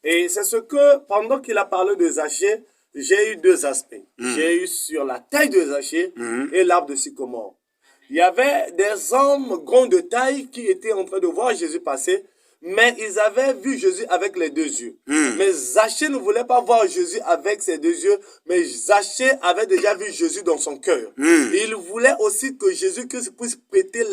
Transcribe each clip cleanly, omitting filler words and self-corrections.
Et c'est ce que, pendant qu'il a parlé de Zachée, j'ai eu deux aspects. J'ai eu sur la taille de Zachée et l'arbre de sycomore. Il y avait des hommes grands de taille qui étaient en train de voir Jésus passer, mais ils avaient vu Jésus avec les deux yeux. Mais Zachée ne voulait pas voir Jésus avec ses deux yeux, mais Zachée avait déjà vu Jésus dans son cœur. Il voulait aussi que Jésus-Christ puisse prêter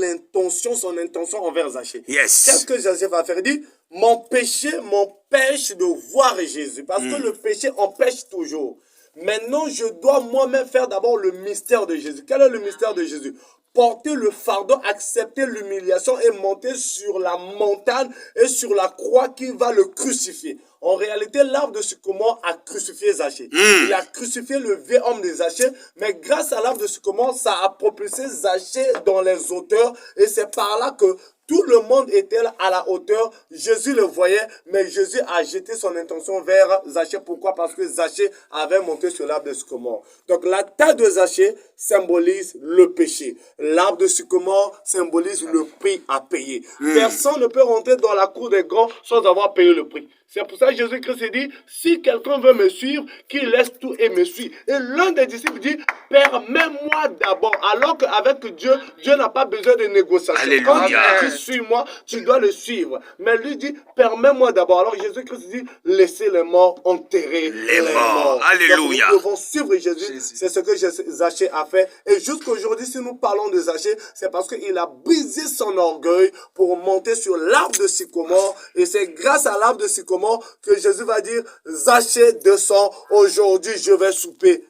son intention envers Zachée. Yes. Qu'est-ce que Zachée va faire? Il dit, mon péché m'empêche de voir Jésus, parce que le péché empêche toujours. Maintenant, je dois moi-même faire d'abord le mystère de Jésus. Quel est le mystère de Jésus? Porter le fardeau, accepter l'humiliation et monter sur la montagne et sur la croix qui va le crucifier. En réalité, l'arbre de sycomore a crucifié Zachée. Il a crucifié le vieux homme de Zachée, mais grâce à l'arbre de sycomore, ça a propulsé Zachée dans les hauteurs et c'est par là que tout le monde était là à la hauteur. Jésus le voyait, mais Jésus a jeté son intention vers Zachée. Pourquoi? Parce que Zachée avait monté sur l'arbre de sycomore. Donc la taille de Zachée symbolise le péché. L'arbre de sycomore symbolise le prix à payer. Personne ne peut rentrer dans la cour des grands sans avoir payé le prix. C'est pour ça que Jésus-Christ dit, si quelqu'un veut me suivre, qu'il laisse tout et me suit. Et l'un des disciples dit, permets-moi d'abord. Alors qu'avec Dieu, Dieu n'a pas besoin de négociation. Quand tu suis moi, tu dois le suivre. Mais lui dit, permets-moi d'abord. Alors Jésus-Christ dit, laissez les morts enterrer les morts. Alléluia. Donc, nous devons suivre Jésus. C'est ce que Zachée a fait. Et jusqu'aujourd'hui, si nous parlons de Zachée, c'est parce qu'il a brisé son orgueil pour monter sur l'arbre de sycomore. Et c'est grâce à l'arbre de sycomore que Jésus va dire, Zachée descend, aujourd'hui je vais souper